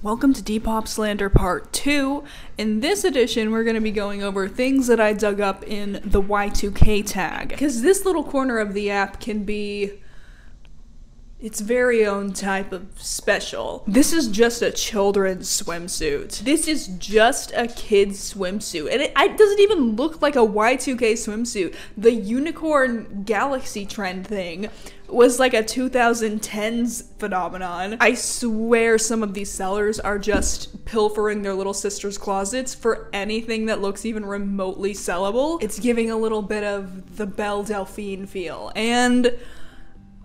Welcome to Depop Slander Part 2. In this edition, we're going to be going over things that I dug up in the Y2K tag. Because this little corner of the app can be its very own type of special. This is just a children's swimsuit. This is just a kid's swimsuit. And it doesn't even look like a Y2K swimsuit. The unicorn galaxy trend thing was like a 2010s phenomenon. I swear some of these sellers are just pilfering their little sister's closets for anything that looks even remotely sellable. It's giving a little bit of the Belle Delphine feel. And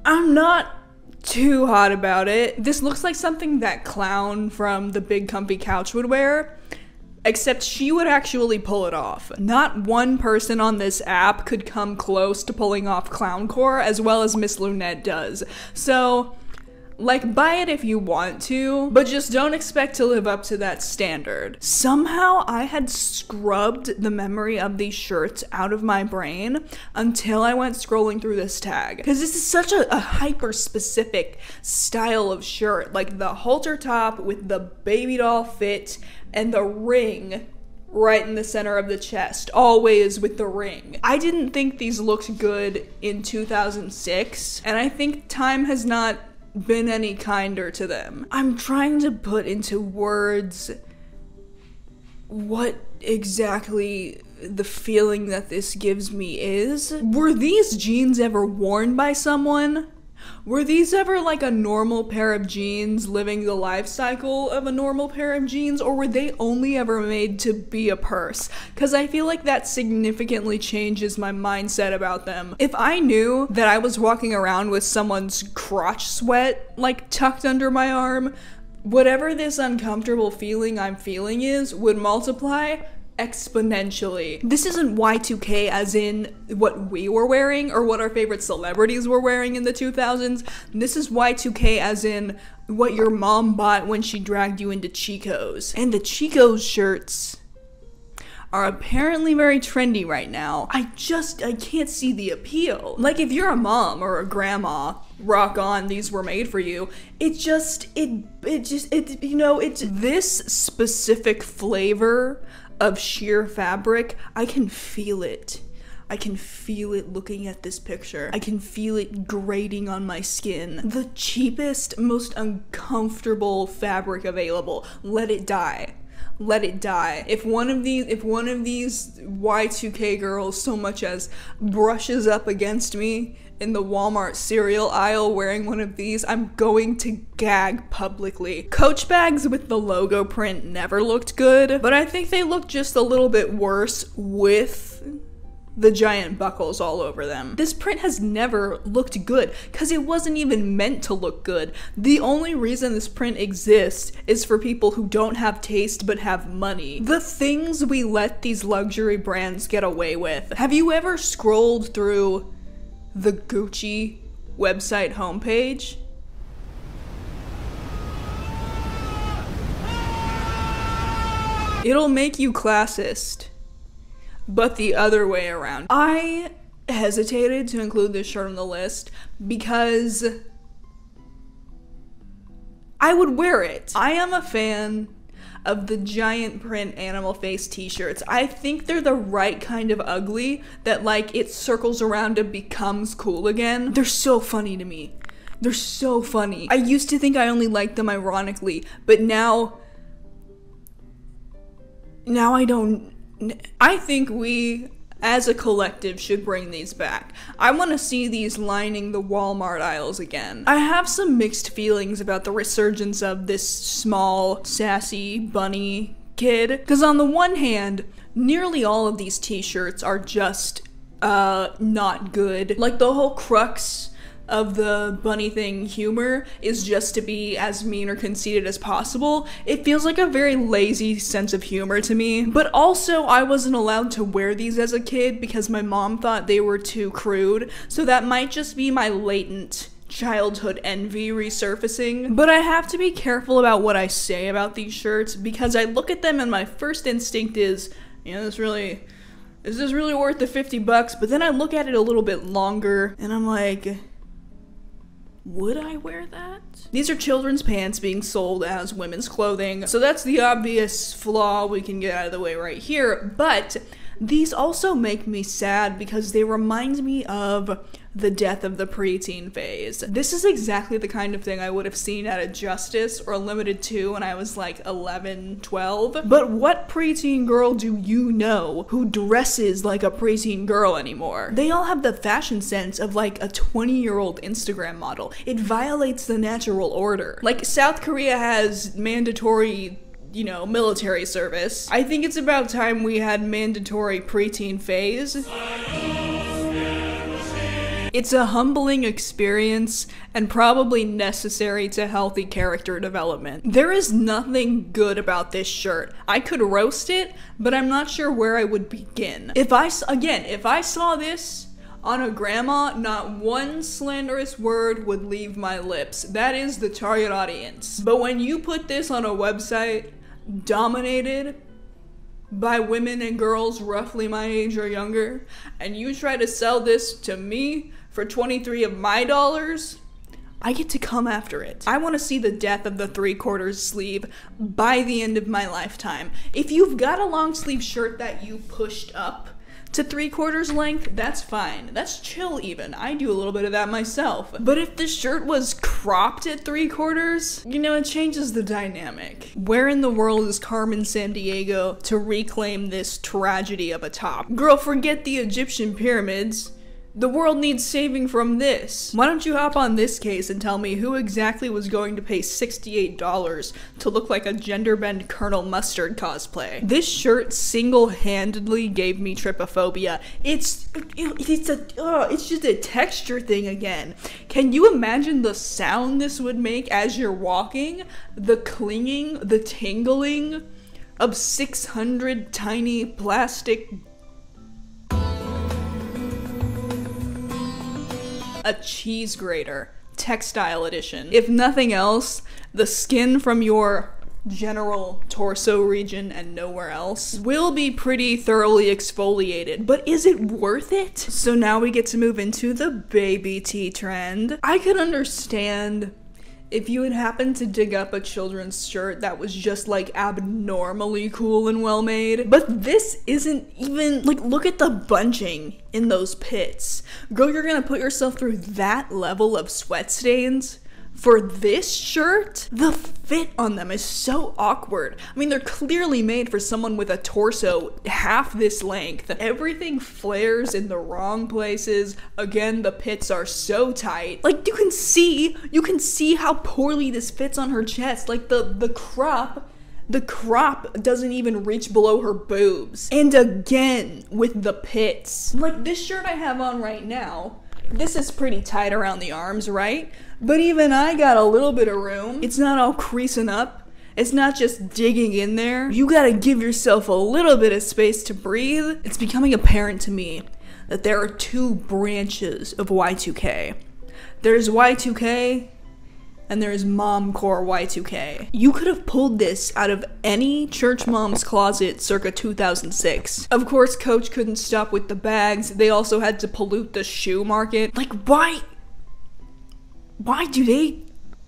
I'm not too hot about it. This looks like something that Clown from the Big Comfy Couch would wear, except she would actually pull it off. Not one person on this app could come close to pulling off clowncore as well as Miss Lunette does. So, like, buy it if you want to, but just don't expect to live up to that standard. Somehow I had scrubbed the memory of these shirts out of my brain until I went scrolling through this tag. Because this is such a hyper-specific style of shirt. Like the halter top with the baby doll fit and the ring right in the center of the chest, always with the ring. I didn't think these looked good in 2006, and I think time has not been any kinder to them. I'm trying to put into words what exactly the feeling that this gives me is. Were these jeans ever worn by someone? Were these ever like a normal pair of jeans living the life cycle of a normal pair of jeans, or were they only ever made to be a purse? Because I feel like that significantly changes my mindset about them. If I knew that I was walking around with someone's crotch sweat like tucked under my arm, whatever this uncomfortable feeling I'm feeling is would multiply exponentially. This isn't Y2K as in what we were wearing or what our favorite celebrities were wearing in the 2000s. This is Y2K as in what your mom bought when she dragged you into Chico's. And the Chico's shirts are apparently very trendy right now. I can't see the appeal. Like, if you're a mom or a grandma, rock on, these were made for you. It's this specific flavor of sheer fabric. I can feel it. I can feel it looking at this picture. I can feel it grating on my skin. The cheapest, most uncomfortable fabric available. Let it die. Let it die. If one of these Y2K girls so much as brushes up against me in the Walmart cereal aisle wearing one of these, I'm going to gag publicly. Coach bags with the logo print never looked good, but I think they look just a little bit worse with the giant buckles all over them. This print has never looked good because it wasn't even meant to look good. The only reason this print exists is for people who don't have taste but have money. The things we let these luxury brands get away with. Have you ever scrolled through the Gucci website homepage? It'll make you classist, but the other way around. I hesitated to include this shirt on the list because I would wear it. I am a fan of the giant print animal face t-shirts. I think they're the right kind of ugly that, like, it circles around and becomes cool again. They're so funny to me. They're so funny. I used to think I only liked them ironically, but now I don't. I think we, as a collective, should bring these back. I want to see these lining the Walmart aisles again. I have some mixed feelings about the resurgence of this small, sassy, bunny kid. Because on the one hand, nearly all of these t-shirts are just, not good. Like, the whole crux of the bunny thing humor is just to be as mean or conceited as possible. It feels like a very lazy sense of humor to me. But also, I wasn't allowed to wear these as a kid because my mom thought they were too crude, so that might just be my latent childhood envy resurfacing. But I have to be careful about what I say about these shirts because I look at them and my first instinct is, you know, is this really worth the $50? But then I look at it a little bit longer and I'm like, Would I wear that? These are children's pants being sold as women's clothing, so that's the obvious flaw we can get out of the way right here, but these also make me sad because they remind me of the death of the preteen phase. This is exactly the kind of thing I would have seen at a Justice or a Limited 2 when I was like 11, 12. But what preteen girl do you know who dresses like a preteen girl anymore? They all have the fashion sense of like a 20-year-old Instagram model. It violates the natural order. Like South Korea has mandatory, you know, military service. I think it's about time we had mandatory preteen phase. It's a humbling experience and probably necessary to healthy character development. There is nothing good about this shirt. I could roast it, but I'm not sure where I would begin. If I saw this on a grandma, not one slanderous word would leave my lips. That is the target audience. But when you put this on a website dominated by women and girls roughly my age or younger, and you try to sell this to me for 23 of my dollars, I get to come after it. I want to see the death of the 3/4 sleeve by the end of my lifetime. If you've got a long sleeve shirt that you pushed up to 3/4 length, that's fine. That's chill even. I do a little bit of that myself. But if the shirt was cropped at 3/4, you know, it changes the dynamic. Where in the world is Carmen Sandiego to reclaim this tragedy of a top? Girl, forget the Egyptian pyramids. The world needs saving from this. Why don't you hop on this case and tell me who exactly was going to pay $68 to look like a gender-bend Colonel Mustard cosplay? This shirt single-handedly gave me trypophobia. It's just a texture thing again. Can you imagine the sound this would make as you're walking? The clinging, the tingling of 600 tiny plastic a cheese grater, textile edition. If nothing else, the skin from your general torso region and nowhere else will be pretty thoroughly exfoliated, but is it worth it? So now we get to move into the baby tee trend. I could understand if you had happened to dig up a children's shirt that was just like abnormally cool and well made, but this isn't even, like, look at the bunching in those pits. Girl, you're gonna put yourself through that level of sweat stains for this shirt? The fit on them is so awkward. I mean, they're clearly made for someone with a torso half this length. Everything flares in the wrong places. Again, the pits are so tight. Like, you can see how poorly this fits on her chest. Like, the crop doesn't even reach below her boobs. And again, with the pits. Like, this shirt I have on right now, this is pretty tight around the arms, right? But even I got a little bit of room. It's not all creasing up. It's not just digging in there. You gotta give yourself a little bit of space to breathe. It's becoming apparent to me that there are two branches of Y2K. There's Y2K, and there's momcore Y2K. You could have pulled this out of any church mom's closet circa 2006. Of course, Coach couldn't stop with the bags. They also had to pollute the shoe market. Like, why do they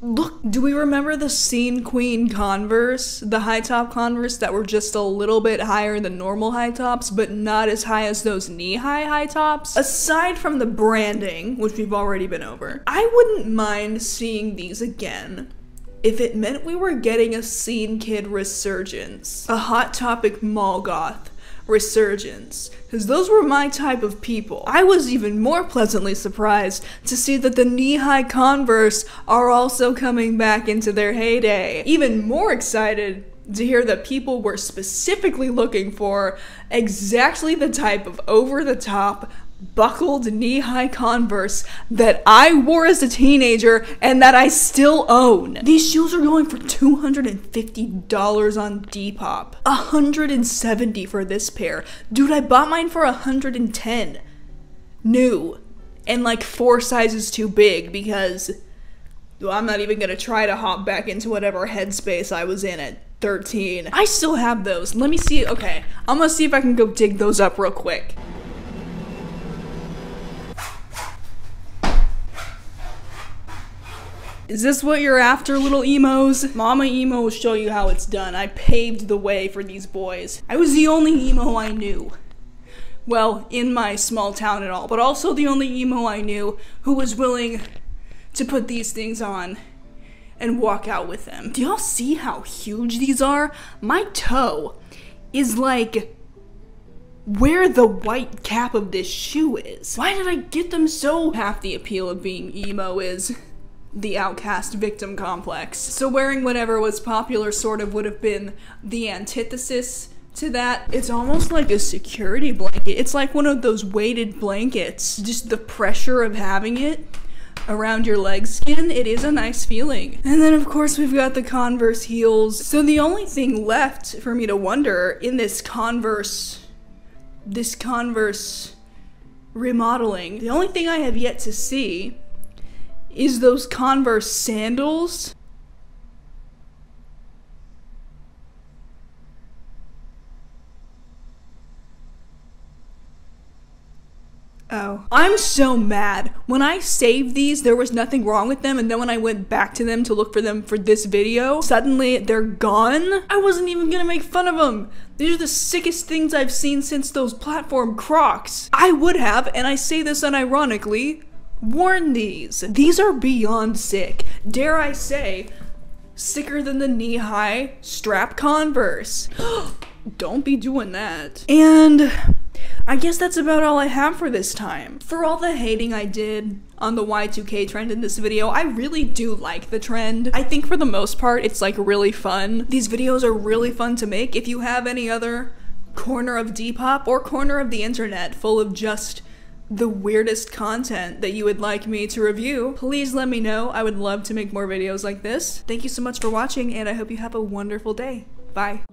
look? Do we remember the Scene Queen Converse? The high top Converse that were just a little bit higher than normal high tops, but not as high as those knee-high high tops? Aside from the branding, which we've already been over, I wouldn't mind seeing these again if it meant we were getting a Scene Kid resurgence. A Hot Topic mall goth resurgence, because those were my type of people. I was even more pleasantly surprised to see that the knee-high Converse are also coming back into their heyday. Even more excited to hear that people were specifically looking for exactly the type of over-the-top buckled knee-high Converse that I wore as a teenager and that I still own. These shoes are going for $250 on Depop. $170 for this pair. Dude, I bought mine for $110. New. And like 4 sizes too big because, well, I'm not even gonna try to hop back into whatever headspace I was in at 13. I still have those. Let me see. Okay, I'm gonna see if I can go dig those up real quick. Is this what you're after, little emos? Mama Emo will show you how it's done. I paved the way for these boys. I was the only emo I knew. Well, in my small town and all, but also the only emo I knew who was willing to put these things on and walk out with them. Do y'all see how huge these are? My toe is like where the white cap of this shoe is. Why did I get them so? Half the appeal of being emo is the outcast victim complex. So wearing whatever was popular sort of would have been the antithesis to that. It's almost like a security blanket. It's like one of those weighted blankets. Just the pressure of having it around your leg skin, it is a nice feeling. And then of course we've got the Converse heels. So the only thing left for me to wonder in this Converse remodeling, the only thing I have yet to see is those Converse sandals. Oh. I'm so mad. When I saved these, there was nothing wrong with them, and then when I went back to them to look for them for this video, suddenly they're gone. I wasn't even gonna make fun of them. These are the sickest things I've seen since those platform Crocs. I would have, and I say this unironically, worn these. These are beyond sick. Dare I say, sicker than the knee-high strap Converse. Don't be doing that. And I guess that's about all I have for this time. For all the hating I did on the Y2K trend in this video, I really do like the trend. I think for the most part, it's like really fun. These videos are really fun to make. If you have any other corner of Depop or corner of the internet full of just the weirdest content that you would like me to review, please let me know. I would love to make more videos like this. Thank you so much for watching, and I hope you have a wonderful day. Bye.